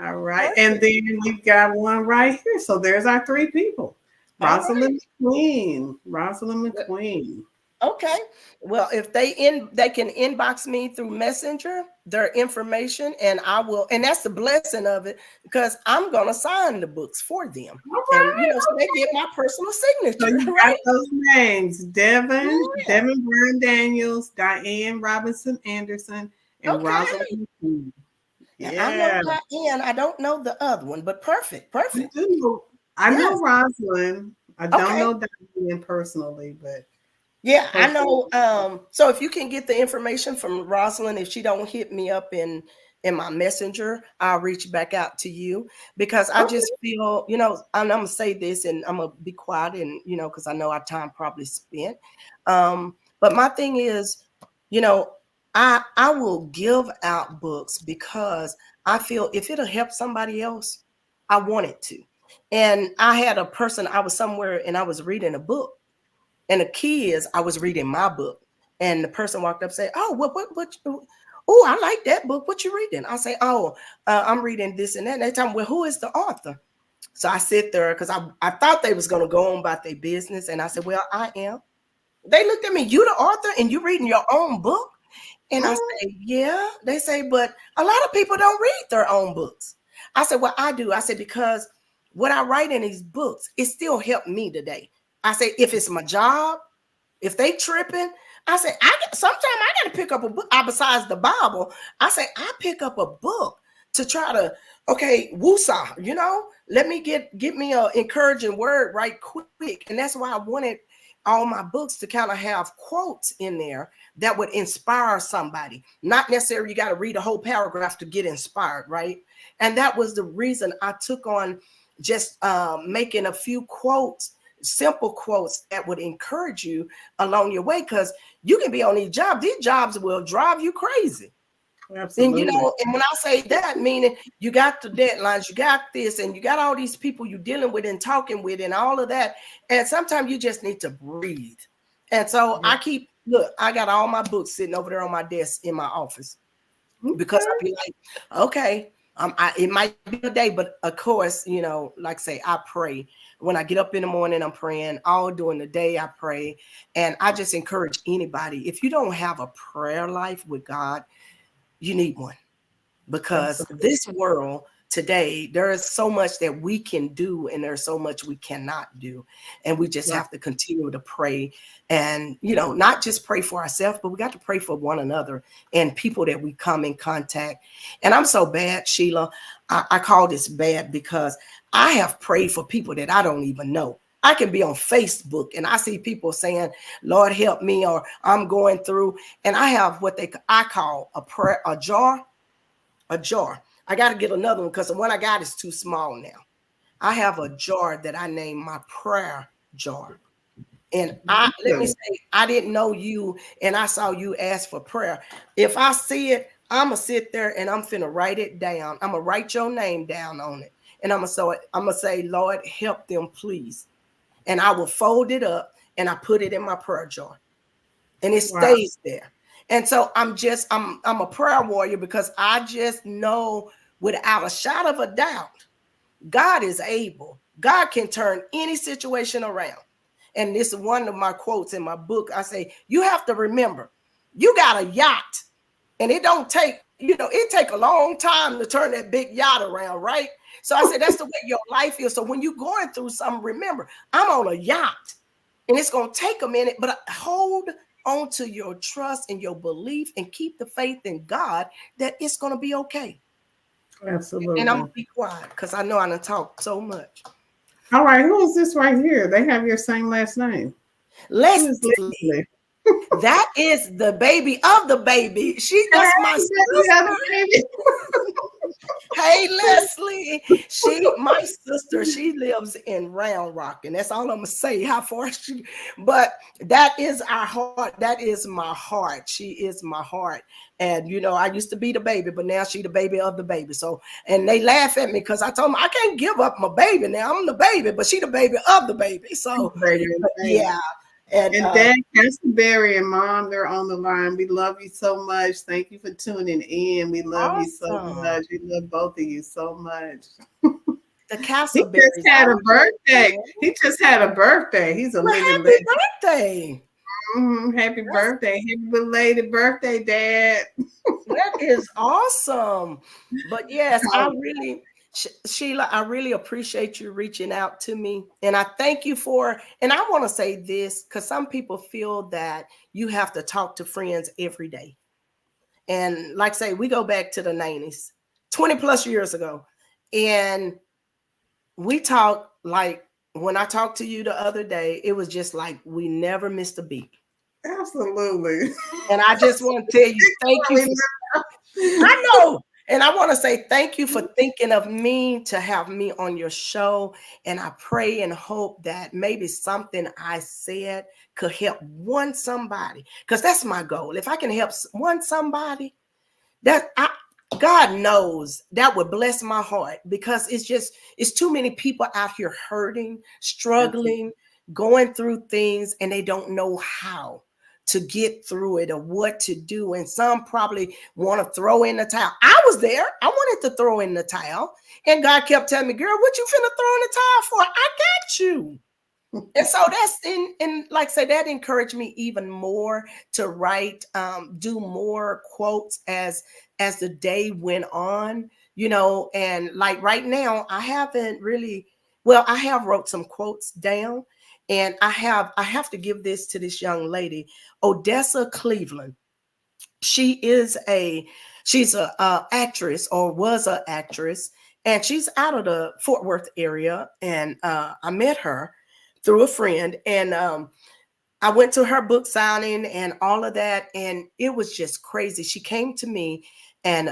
all right. And then we got one right here. So there's our 3 people. Rosalind McQueen. Okay. Well, if they can inbox me through Messenger their information, and I will, and that's the blessing of it, because I'm gonna sign the books for them. All And right. so they get my personal So signature, you got right? those names: Yeah. Devin Byrne Daniels, Diane Robinson Anderson, and Okay. Rosalind McKee. Now I know Yeah, Diane. I don't know the other one, but perfect, you perfect. do know. I know Yes. Rosalind. I don't Okay. know Diane personally, but Yeah, I hopefully. know. So if you can get the information from Rosalind, if she don't hit me up in my messenger, I'll reach back out to you, because I Okay. just feel, and I'm gonna say this, and I'm gonna be quiet, and because I know our time probably spent. But my thing is, you know, I will give out books because I feel if it'll help somebody else, I want it to. And I had a person, I was somewhere and I was reading a book, and the key is I was reading my book, and the person walked up and said, "Oh, what? Oh, I like that book. What you reading?" I say, "Oh, I'm reading this and that." And they tell me, "Well, who is the author?" So I sit there because I thought they was gonna go on about their business, and I said, "Well, I am." They looked at me, "You the author, and you reading your own book?" And I Mm, say, "Yeah." They say, "But a lot of people don't read their own books." I said, "Well, I do." I said, "Because what I write in these books, it still helped me today." I say, "If it's my job, if they tripping," I say, sometimes I gotta pick up a book. Besides the Bible, I say I pick up a book to try to, okay, woosah, let me get me a encouraging word right quick. And that's why I wanted all my books to kind of have quotes in there that would inspire somebody. Not necessarily you got to read a whole paragraph to get inspired, right? And that was the reason I took on just making a few quotes, simple quotes that would encourage you along your way, because you can be on these jobs will drive you crazy. And absolutely. and when I say that, meaning you got the deadlines, you got this, and you got all these people you're dealing with and talking with and all of that. And sometimes you just need to breathe. And so Yeah. I got all my books sitting over there on my desk in my office, because Okay. I'll be like, okay, it might be a day, but of course, like I say, I pray. When I get up in the morning, I'm praying. All during the day, I pray. And I just encourage anybody, if you don't have a prayer life with God, you need one, because Absolutely. this world today, there is so much that we can do and there's so much we cannot do, and we just Right. have to continue to pray, and not just pray for ourselves, but we got to pray for one another and people that we come in contact. And I'm so bad, Sheila, I call this bad because I have prayed for people that I don't even know. I can be on Facebook and I see people saying, "Lord help me," or "I'm going through," and I have what I call a prayer, a jar. I got to get another one because the one I got is too small now. I have a jar that I name my prayer jar. And let me Good. say, I didn't know you and I saw you ask for prayer. If I see it, I'm going to sit there and I'm finna write it down. I'm going to write your name down on it. And I'm going to say, "Lord, help them, please." And I will fold it up and I put it in my prayer jar, and it Wow. stays there. And so I'm a prayer warrior because I just know without a shot of a doubt, God is able. God can turn any situation around. And this is one of my quotes in my book. I say, you have to remember, you got a yacht, and it don't take, it take a long time to turn that big yacht around, right? So I said, that's the way your life is. So when you're going through something, remember, I'm on a yacht, and it's going to take a minute, but hold on to your trust and your belief and keep the faith in God that it's going to be okay. And I'm going Absolutely. to be quiet because I know I done talked so much. All right. Who is this right here? They have your same last name. Who is Leslie, Leslie? that is the baby of the baby. That's my Hey, Leslie has sister. a baby. Hey, Leslie. My sister, she lives in Round Rock, and that's all I'm gonna say. How far but that is our heart. That is my heart. She is my heart. And I used to be the baby, but now she the baby of the baby. So, and they laugh at me because I told them I can't give up my baby now. I'm the baby, but she the baby of the baby. So, Baby and but baby. yeah. And And Dad, Pastor Barry and Mom, they're on the line. We love you so much. Thank you for tuning in. We love you so awesome. much. We love both of you so much. The He just Castleberries had a out there. birthday. He just had a birthday. He's a Well, living happy legend. birthday. Happy That's, birthday. Happy belated birthday, Dad. that is awesome. But yes, I really, Sheila, I really appreciate you reaching out to me. And I thank you for, and I want to say this because some people feel that you have to talk to friends every day. And like I say, we go back to the 90s, 20 plus years ago. And we talk like when I talked to you the other day, it was just like we never missed a beat. Absolutely. And I just want to tell you, thank you for, I know. And I want to say thank you for thinking of me to have me on your show. And I pray and hope that maybe something I said could help one somebody. Because that's my goal. If I can help one somebody, that God knows that would bless my heart, because it's too many people out here hurting, Absolutely. struggling, going through things, and they don't know how to get through it or what to do. And some probably want to throw in the towel. I was there. I wanted to throw in the towel. And God kept telling me, girl, what you finna throw in the towel for? I got you. And so that's and like I say, that encouraged me even more to write, do more quotes as the day went on, and like right now I haven't really, well, I have wrote some quotes down, and I have to give this to this young lady, Odessa Cleveland. She is she's a actress, or was a actress, and she's out of the Fort Worth area. And I met her through a friend, and I went to her book signing and all of that, and it was just crazy. She came to me, and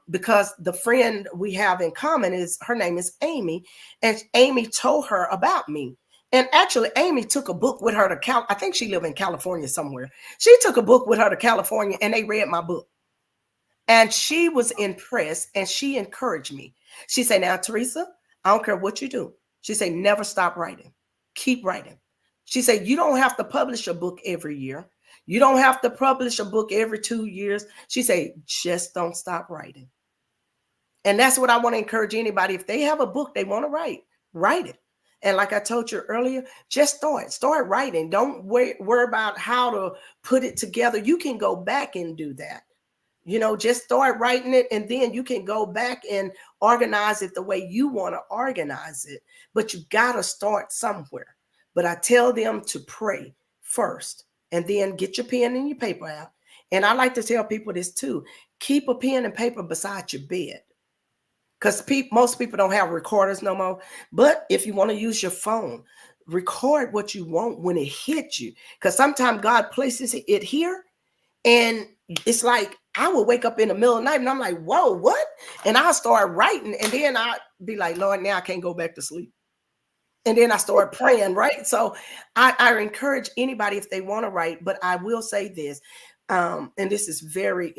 because the friend we have in common is, her name is Amy, and Amy told her about me. And actually, Amy took a book with her to I think she lived in California somewhere. She took a book with her to California, and they read my book. And she was impressed, and she encouraged me. She said, now, Teresa, I don't care what you do. She said, never stop writing. Keep writing. She said, you don't have to publish a book every year. You don't have to publish a book every 2 years. She said, just don't stop writing. And that's what I want to encourage anybody. If they have a book they want to write it. And like I told you earlier, just start writing. Don't worry about how to put it together. You can go back and do that. Just start writing it, and then you can go back and organize it the way you want to organize it. But you got to start somewhere. But I tell them to pray first, and then get your pen and your paper out. And I like to tell people this too. Keep a pen and paper beside your bed, because most people don't have recorders no more. But if you want to use your phone, record what you want when it hits you, because sometimes God places it here, and it's like I would wake up in the middle of the night and I'm like, whoa, what? And I'll start writing, and then I'll be like, Lord, now I can't go back to sleep. And then I start praying, right? So I encourage anybody if they want to write, but I will say this, and this is very,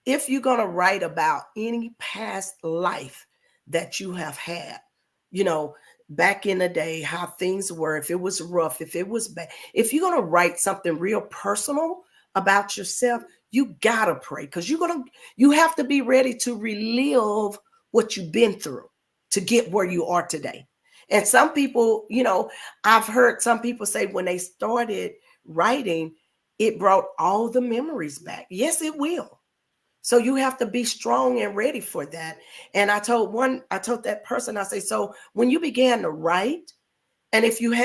if you're going to write about any past life that you have had, you know, back in the day, how things were, if it was rough, if it was bad, if you're going to write something real personal about yourself, you got to pray, because you have to be ready to relive what you've been through to get where you are today. And some people, I've heard some people say when they started writing, it brought all the memories back. Yes, it will. So you have to be strong and ready for that. And I told that person, I say, so when you began to write, and if you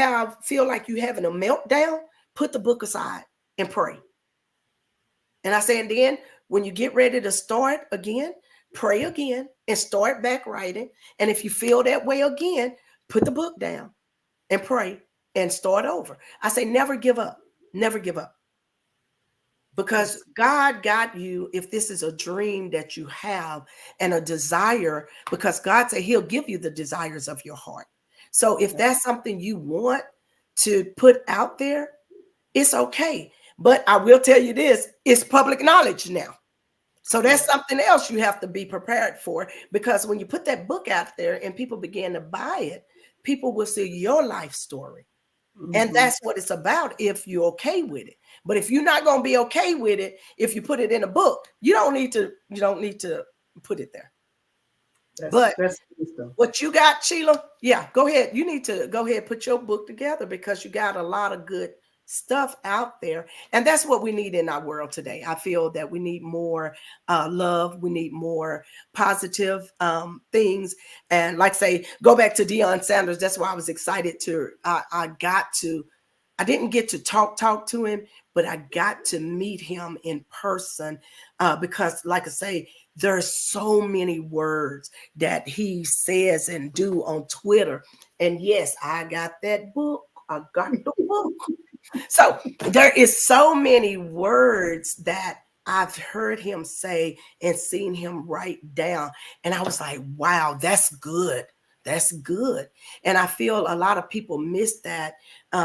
feel like you're having a meltdown, put the book aside and pray. And I say, and then when you get ready to start again, pray again and start back writing. And if you feel that way again, put the book down and pray and start over. I say, never give up. Never give up. Because God got you, if this is a dream that you have and a desire, because God said he'll give you the desires of your heart. So if that's something you want to put out there, it's okay. But I will tell you this, it's public knowledge now. So that's something else you have to be prepared for, because when you put that book out there and people begin to buy it, people will see your life story. Mm-hmm. And that's what it's about if you're okay with it. But if you're not going to be okay with it, if you put it in a book, you don't need to put it there. That's what you got, Sheila, yeah, go ahead. You need to go ahead and put your book together, because you got a lot of good stuff out there. And that's what we need in our world today. I feel that we need more love. We need more positive things. And like say, go back to Deion Sanders. That's why I was excited to, I didn't get to talk to him, but I got to meet him in person because like I say, there's so many words that he says and do on Twitter. And yes, I got that book. I got the book. So there is so many words that I've heard him say and seen him write down. And I was like, wow, that's good. That's good. And I feel a lot of people miss that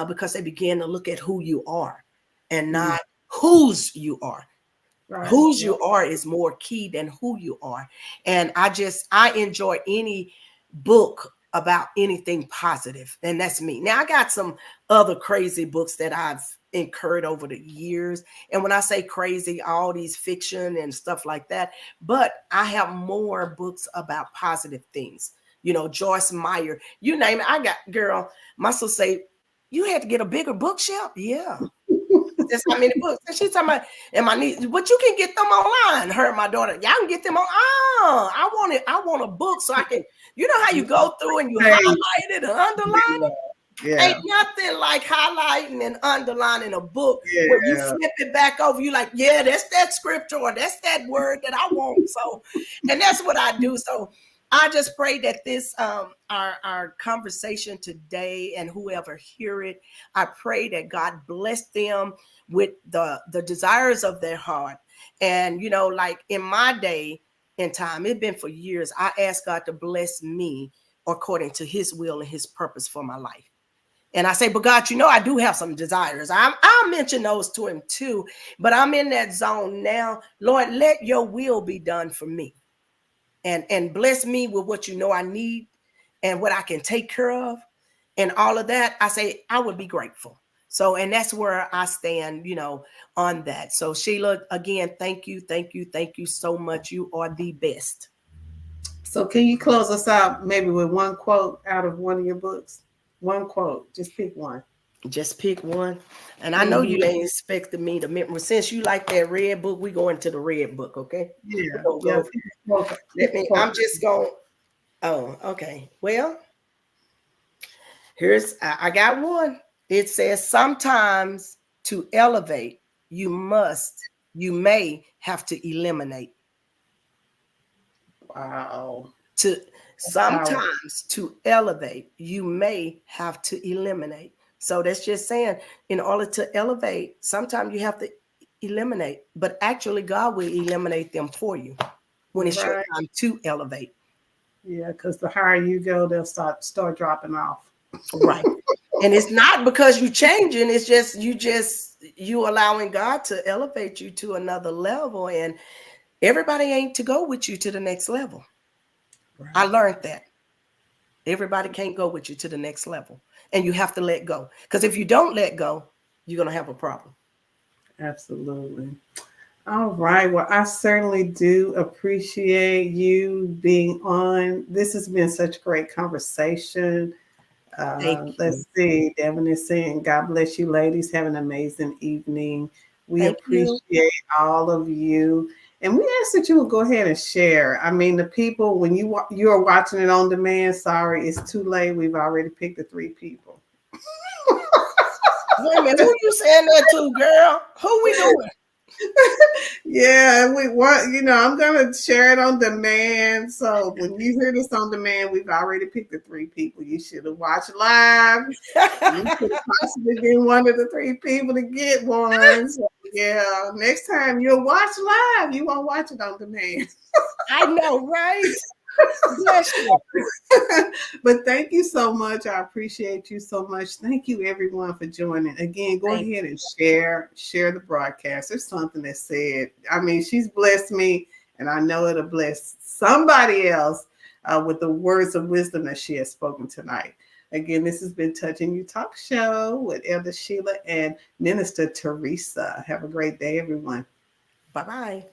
because they begin to look at who you are and not whose you are. Right. Whose you are is more key than who you are. And I enjoy any book about anything positive, and that's me. Now I got some other crazy books that I've incurred over the years, and when I say crazy, all these fiction and stuff like that, but I have more books about positive things. You know, Joyce Meyer, you name it. I got, girl, my sister say, you had to get a bigger bookshelf. Yeah. That's how many books. And she's talking about, and my niece, but you can get them online. Her and my daughter, y'all can get them on. Oh, I want a book so I can, you know how you go through and you highlight it and underline it? Yeah. Ain't nothing like highlighting and underlining a book where you flip it back over. You like, yeah, that's that scripture or that's that word that I want. So, and that's what I do. So I just pray that this our conversation today and whoever hear it, I pray that God bless them with the desires of their heart. And you know, like in my day and time, it's been for years, I asked God to bless me according to his will and his purpose for my life. And I say, but God, you know, I do have some desires. I'll mention those to him too, but I'm in that zone now. Lord, let your will be done for me. And bless me with what you know I need and what I can take care of and all of that. I say I would be grateful. So, and that's where I stand, you know, on that. So Sheila, again, thank you so much. You are the best. So can you close us out maybe with one quote out of one of your books? One quote, just pick one. Just pick one. And I know you ain't expecting me to remember. Since you like that red book, we go into the red book, okay? Yeah. Go. I'm just going. Oh, okay. Well, I got one. It says, sometimes to elevate, you may have to eliminate. Wow. Sometimes to elevate, you may have to eliminate. So that's just saying, in order to elevate, sometimes you have to eliminate, but actually God will eliminate them for you when it's your time to elevate. Yeah, because the higher you go, they'll start dropping off. Right. And it's not because you're changing, it's just you allowing God to elevate you to another level. And everybody ain't to go with you to the next level. Right. I learned that. Everybody can't go with you to the next level. And you have to let go. Because if you don't let go, you're going to have a problem. Absolutely. All right. Well, I certainly do appreciate you being on. This has been such a great conversation. Let's see. Devin is saying, God bless you, ladies. Have an amazing evening. We appreciate all of you. And we ask that you will go ahead and share. I mean, the people, when you are watching it on demand, sorry, it's too late. We've already picked the 3 people. Wait a minute, who you saying that to, girl? Who we doing? Yeah, we want, you know, I'm gonna share it on demand. So when you hear this on demand, we've already picked the 3 people. You should have watched live. You could possibly been one of the 3 people to get one. So yeah, next time you'll watch live. You won't watch it on demand. I know, right? Bless you. But thank you so much. I appreciate you so much. Thank you everyone for joining. Again, go ahead and share the broadcast. There's something that said, I mean, she's blessed me, and I know it'll bless somebody else with the words of wisdom that she has spoken tonight. Again, this has been Touching You Talk Show with Elder Sheila and Minister Teresa. Have a great day, everyone. Bye-bye.